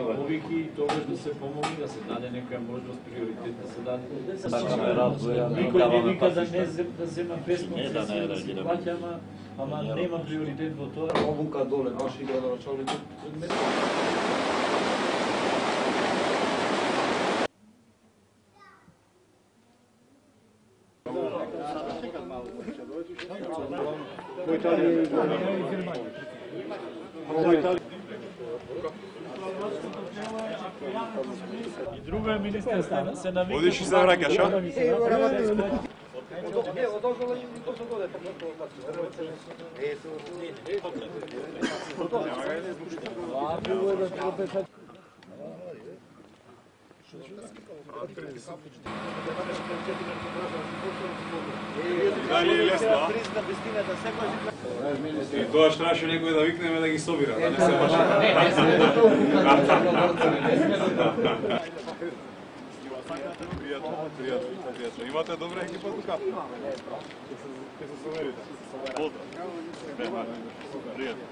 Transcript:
повеќе и тогаш да се помогне, да се даде некоја можност, приоритет да се даде. Никој не вика да не зема без концесија, да се плаќа, ама нема приоритет во тоа. Обука доле, наши градоначалници. И друго е министер стана, се навика. Одиш и се враќаш, а? Дали е лесно, а? И тоа што требаше некој да викнеме да ги собира, да не се баш. Пријатно. Имате добра екипа тука? Ке се соберите. Пријатно.